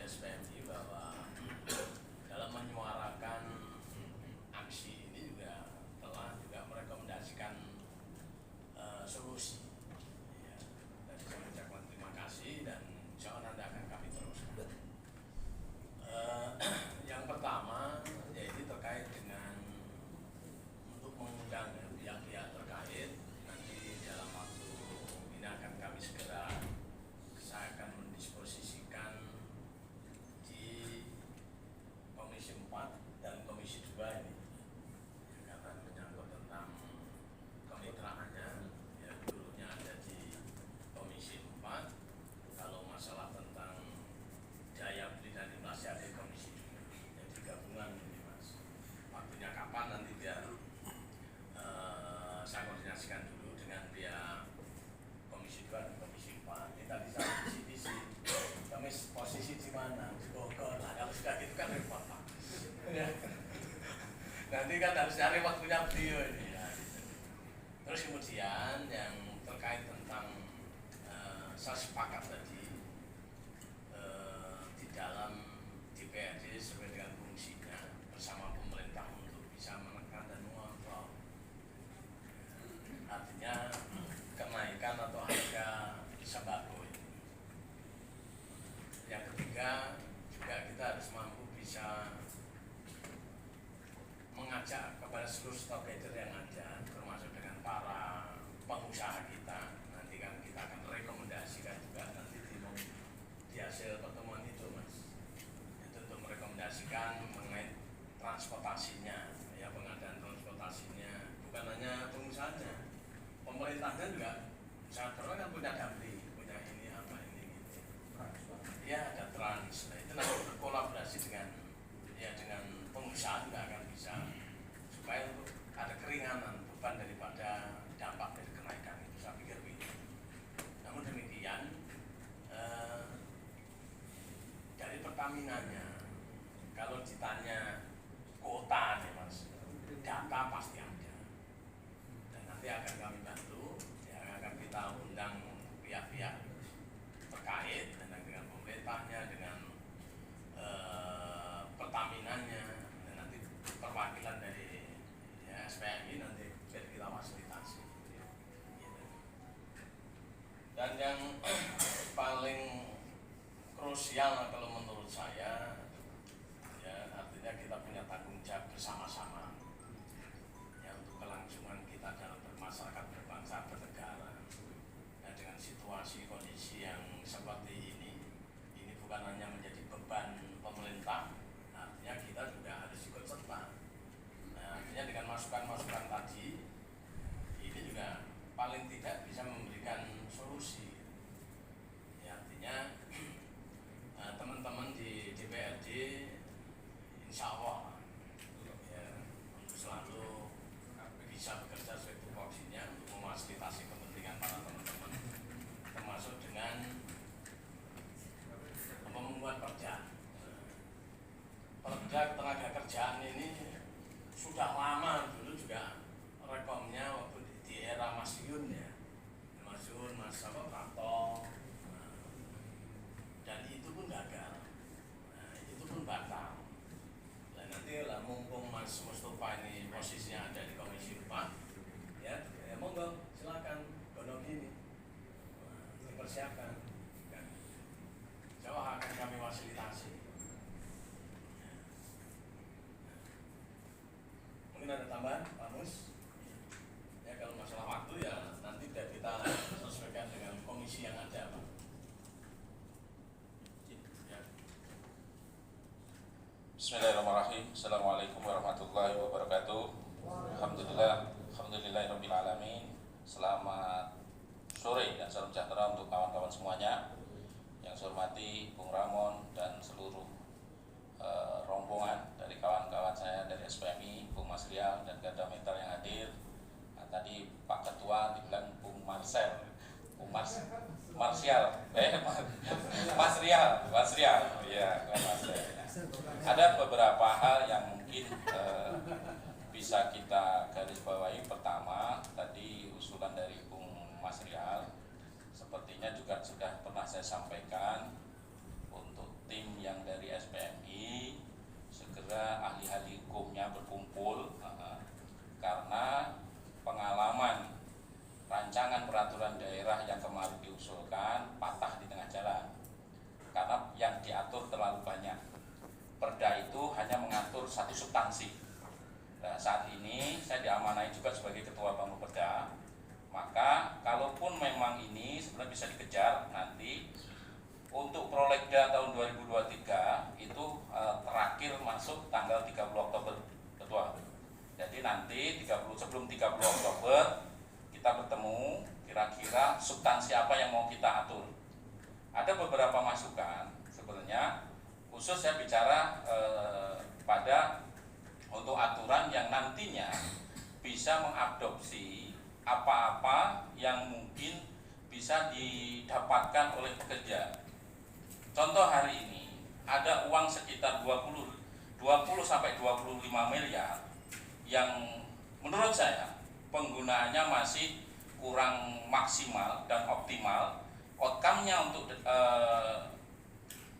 SPMI bahwa dalam menyuarakan aksi ini juga telah juga merekomendasikan solusi. Ya, dan saya mengucapkan terima kasih dan insya Allah nanti akan kami teruskan. Yang pertama yaitu terkait dengan untuk mengundang pihak-pihak terkait. Nanti dalam waktu ini akan kami segera, saya akan mendisposisikan di Komisi 4 dan Komisi 2 ini ya, karena menyangkut tentang kemitraannya ya, dulunya ada di Komisi 4. Kalau masalah tentang daya beli dan inflasi ada di Komisi 2, jadi gabungan ini Mas. Waktunya kapan nanti biar saya koordinasikan dulu dengan pihak Komisi 2 dan Komisi 4. Ini tadi saya visi kami posisi di mana? Di Bogor. Nah, kalau sudah gitu kan repot Pak. Nanti kan harus cari waktunya beliau ini ya. Terus kemudian yang terkait tentang saya sepakat tadi di dalam DPRD sesuai dengan fungsinya bersama pemerintah untuk bisa menekan dan mengontrol artinya kenaikan atau harga sembako ini. Yang ketiga juga kita harus mampu bisa mengajak kepada seluruh stockholder yang ada, termasuk dengan para pengusaha kita. Nanti kan kita akan rekomendasikan juga nanti di hasil pertemuan itu Mas, itu untuk merekomendasikan mengenai transportasinya ya, pengadaan transportasinya, bukan hanya pengusahanya, pemerintahnya juga sangat perlu kan punya dapli, punya ini apa ini gitu ya, ada trans. Nah, itu nanti berkolaborasi dengan ya dengan pengusaha juga akan bisa supaya untuk ada keringanan beban daripada dampak dari kenaikan itu, saya pikir begitu. Namun demikian dari Pertamina-nya kalau ditanya kuota nih Mas, data pasti ada dan nanti akan kami bantu ya, akan kita undang pihak-pihak terkait dengan pemerintahnya, dengan Pertamina-nya, dan nanti perwakilan dari ya, SPMI nanti biar kita fasilitasi gitu. Dan yang paling krusial kalau menurut saya ya, artinya kita punya tanggung jawab bersama-sama ya, untuk kelangsungan kita dalam bermasyarakat, berbangsa, bernegara. Nah, dengan situasi kondisi yang seperti ini bukan hanya menjadi beban pemerintah, artinya kita juga harus ikut serta. Nah, artinya dengan masukan-masukan tadi ini juga paling tidak bisa memberikan solusi ya, artinya teman-teman di DPRD insya Allah ya, untuk selalu bisa bekerja sesuai tupoksinya untuk memfasilitasi kepentingan para teman-teman, termasuk dengan membuat perda tenaga kerjaan ini sudah lama, dulu juga rekomnya waktu di era Mas Yun ya, Mas Yun, Mas Prato, dan itu pun gagal, itu pun batal. Dan nanti lah mumpung Mas Mustafa ini posisinya ada di Komisi 4 ya, monggo silakan gonok ini dipersiapkan. Jawab akan kami fasilitasi. Mungkin ada tambahan, Pak Mus? Ya, kalau masalah waktu ya nanti kita sesuaikan dengan komisi yang ada, Pak. Ya. Bismillahirrahmanirrahim. Assalamualaikum warahmatullahi wabarakatuh. Alhamdulillahirabbil alamin. Selamat sore dan salam sejahtera untuk kawan-kawan semuanya. Yang saya hormati Bung Ramon dan seluruh rombongan dari kawan-kawan saya dari SPMI, Bung Mas Rial dan Garda Meter yang hadir. Nah, tadi Pak Ketua dibilang Bung Marcel, Bung Marsial, Mas Rial, ya, Mas Rial. Ada beberapa hal yang mungkin bisa kita garis bawahi. Pertama, tadi usulan dari Bung Mas Rial sepertinya juga sudah pernah saya sampaikan untuk tim yang satu substansi. Nah, saat ini saya diamanai juga sebagai Ketua Bank Perda. Maka kalaupun memang ini sebenarnya bisa dikejar nanti untuk Prolegda tahun 2023 itu terakhir masuk tanggal 30 Oktober, Ketua. Jadi nanti sebelum 30 Oktober kita bertemu kira-kira substansi apa yang mau kita atur. Ada beberapa masukan sebenarnya, khusus saya bicara pada untuk aturan yang nantinya bisa mengadopsi apa-apa yang mungkin bisa didapatkan oleh pekerja. Contoh hari ini ada uang sekitar 20 sampai 25 miliar yang menurut saya penggunaannya masih kurang maksimal dan optimal. Outcome-nya untuk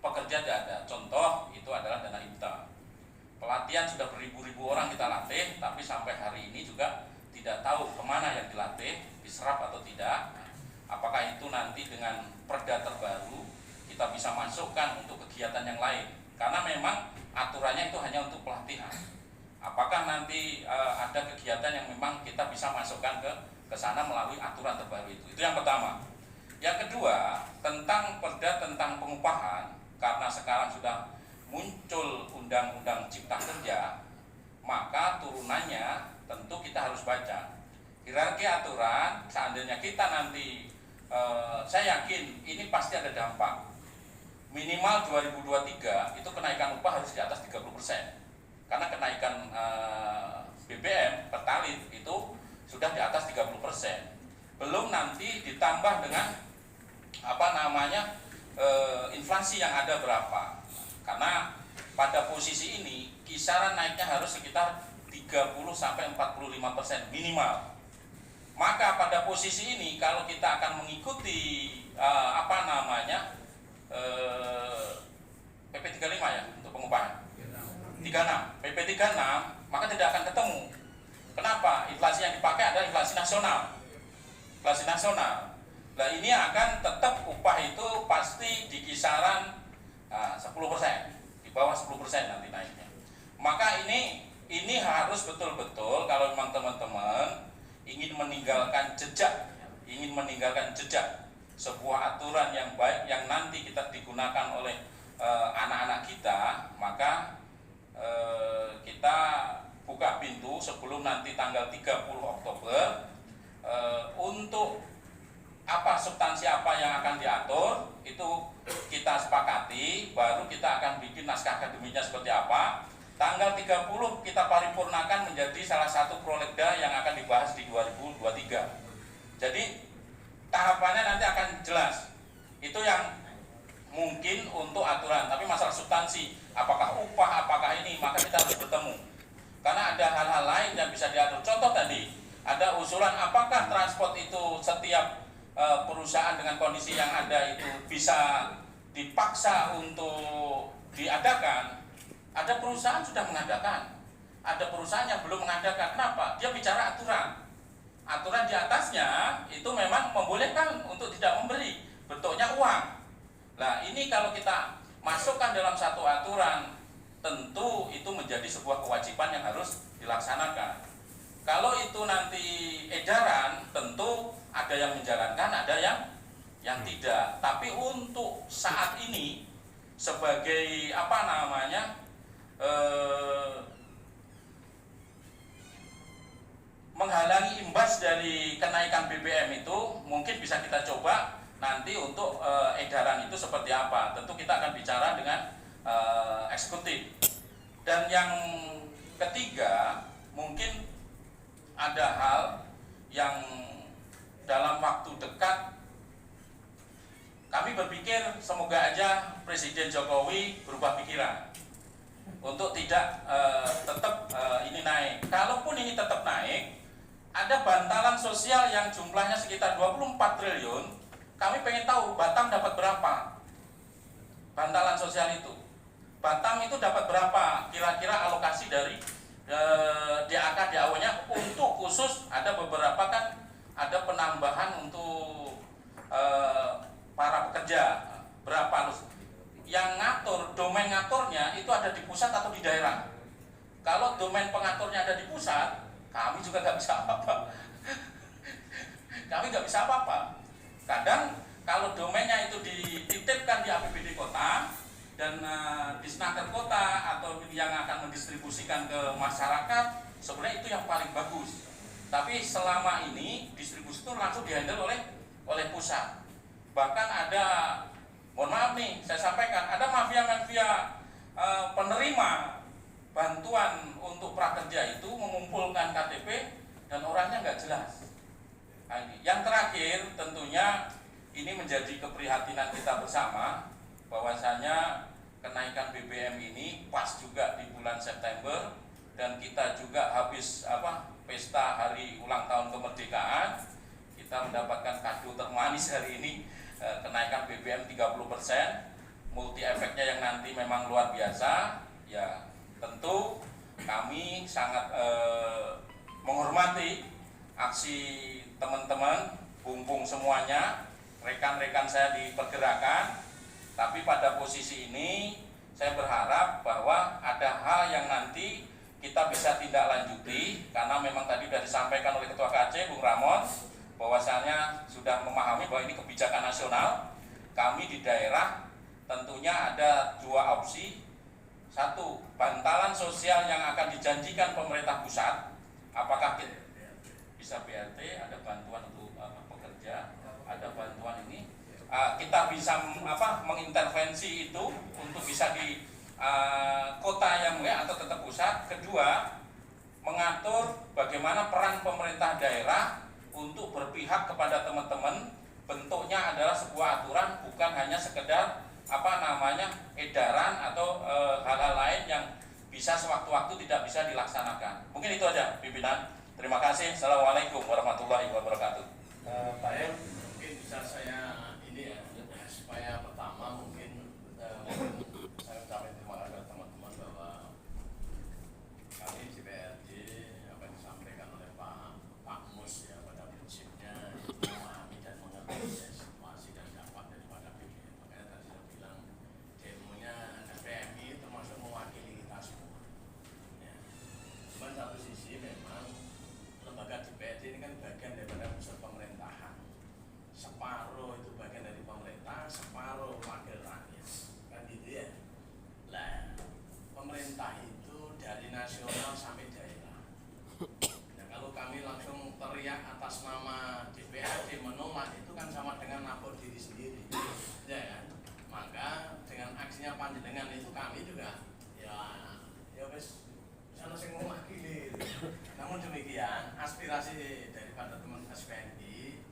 pekerja tidak ada. Contoh itu adalah dana IPTA. Pelatihan sudah beribu-ribu orang kita latih, tapi sampai hari ini juga tidak tahu kemana yang dilatih, diserap atau tidak. Apakah itu nanti dengan perda terbaru kita bisa masukkan untuk kegiatan yang lain? Karena memang aturannya itu hanya untuk pelatihan. Apakah nanti ada kegiatan yang memang kita bisa masukkan ke sana melalui aturan terbaru itu? Itu yang pertama. Yang kedua, tentang perda tentang pengupahan, karena sekarang sudah muncul undang-undang cipta kerja, maka turunannya tentu kita harus baca hierarki aturan. Seandainya kita nanti saya yakin ini pasti ada dampak. Minimal 2023 itu kenaikan upah harus di atas 30%. Karena kenaikan BBM Pertalite itu sudah di atas 30%. Belum nanti ditambah dengan inflasi yang ada berapa. Karena pada posisi ini kisaran naiknya harus sekitar 30 sampai 45% minimal. Maka pada posisi ini kalau kita akan mengikuti PP 35 ya untuk pengupahan 36, PP 36, maka tidak akan ketemu. Kenapa? Inflasi yang dipakai adalah inflasi nasional. Inflasi nasional. Nah, ini akan tetap upah itu pasti di kisaran 10%, di bawah 10% nanti naiknya. Maka ini harus betul-betul kalau memang teman-teman ingin meninggalkan jejak sebuah aturan yang baik yang nanti kita digunakan oleh anak-anak kita, maka kita buka pintu sebelum nanti tanggal 30 Oktober untuk substansi apa yang akan diatur itu kita sepakati, baru kita akan bikin naskah akademiknya seperti apa. Tanggal 30 kita paripurnakan menjadi salah satu prolegda yang akan dibahas di 2023. Jadi tahapannya nanti akan jelas. Itu yang mungkin untuk aturan, tapi masalah substansi, apakah upah, apakah ini, maka kita harus bertemu. Karena ada hal-hal lain yang bisa diatur. Contoh tadi, ada usulan apakah transport itu setiap perusahaan dengan kondisi yang ada itu bisa dipaksa untuk diadakan. Ada perusahaan sudah mengadakan, ada perusahaan yang belum mengadakan. Kenapa? Dia bicara aturan. Aturan di atasnya itu memang membolehkan untuk tidak memberi, bentuknya uang. Nah, ini kalau kita masukkan dalam satu aturan, tentu itu menjadi sebuah kewajiban yang harus dilaksanakan. Kalau itu nanti edaran, tentu ada yang menjalankan, ada yang tidak. Tapi untuk saat ini sebagai menghalangi imbas dari kenaikan BBM itu, mungkin bisa kita coba nanti untuk edaran itu seperti apa. Tentu kita akan bicara dengan eksekutif. Dan yang ketiga, mungkin ada hal yang dalam waktu dekat kami berpikir semoga aja Presiden Jokowi berubah pikiran untuk tidak tetap ini naik. Kalaupun ini tetap naik, ada bantalan sosial yang jumlahnya sekitar 24 triliun. Kami pengen tahu Batam dapat berapa bantalan sosial itu. Batam itu dapat berapa kira-kira alokasi dari DAK DAW-nya untuk khusus, ada beberapa kan ada penambahan untuk para pekerja berapa yang ngatur, domain ngaturnya itu ada di pusat atau di daerah. Kalau domain pengaturnya ada di pusat, kami juga nggak bisa apa-apa. Kami nggak bisa apa-apa. Kadang kalau domainnya itu dititipkan di APBD kota dan disnaker kota atau yang akan mendistribusikan ke masyarakat, sebenarnya itu yang paling bagus. Tapi selama ini distribusi itu langsung dihandle oleh pusat. Bahkan ada, mohon maaf nih, saya sampaikan, ada mafia-mafia penerima bantuan untuk prakerja itu mengumpulkan KTP dan orangnya nggak jelas. Nah, ini. Yang terakhir tentunya ini menjadi keprihatinan kita bersama, bahwasanya kenaikan BBM ini pas juga di bulan September dan kita juga habis pesta hari ulang tahun kemerdekaan. Kita mendapatkan kado termanis hari ini, kenaikan BBM 30%, multi efeknya yang nanti memang luar biasa. Ya tentu kami sangat menghormati aksi teman-teman, bumbung semuanya, rekan-rekan saya di pergerakan. Tapi pada posisi ini saya berharap bahwa ada hal yang nanti kita bisa tindak lanjuti, karena memang tadi sudah disampaikan oleh Ketua KC Bung Ramon bahwasanya sudah memahami bahwa ini kebijakan nasional. Kami di daerah tentunya ada dua opsi. Satu, bantalan sosial yang akan dijanjikan pemerintah pusat, apakah bisa BLT, ada bantuan untuk pekerja, ada bantuan ini, kita bisa mengintervensi itu untuk bisa di kota yang atau tetap pusat. Kedua, mengatur bagaimana peran pemerintah daerah untuk berpihak kepada teman-teman. Bentuknya adalah sebuah aturan, bukan hanya sekedar edaran atau hal-hal lain yang bisa sewaktu-waktu tidak bisa dilaksanakan. Mungkin itu aja pimpinan. Terima kasih. Assalamualaikum warahmatullahi wabarakatuh. Pak Em, mungkin bisa saya ini ya, supaya pertama mungkin saya ucapkan terima kasih kepada teman-teman bahwa kami di PRD apa yang disampaikan oleh Pak Mus ya pada prinsipnya itu memahami dan mengerti situasi dan dampak daripada BBM. Makanya tadi saya bilang demonya PMI termasuk mewakili kita semua. Ya. Cuma satu sisi memang lembaga DPRD ini kan bagian daripada pusat pemerintahan. Separuh itu bagian dari pemerintah, separuh wakil rakyat. Kan gitu ya. Lah, pemerintah itu dari nasional sampai daerah. Nah, kalau kami langsung teriak atas nama DPRD menolak, itu kan sama dengan lapor diri sendiri. Ya kan? Maka dengan aksinya panjenengan itu kami juga ya wes sana sing mewakili. Namun demikian, aspirasi daripada teman SPNI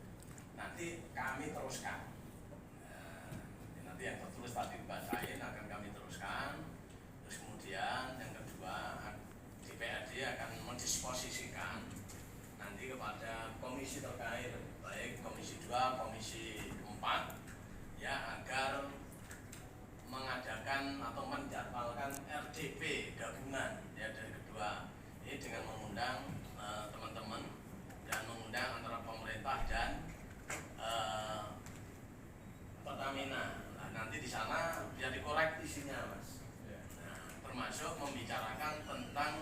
nanti kami teruskan. Nanti yang tertulis tadi dibacain akan kami teruskan. Terus kemudian yang kedua, DPRD akan mendisposisikan nanti kepada komisi terkait, baik komisi 2, komisi 4, ya agar mengadakan atau menjadwalkan RDP gabungan ya dari kedua ini dengan mengundang teman-teman dan mengundang antara pemerintah dan Pertamina. Nah, nanti di sana biar dikorek isinya, Mas. Nah, termasuk membicarakan tentang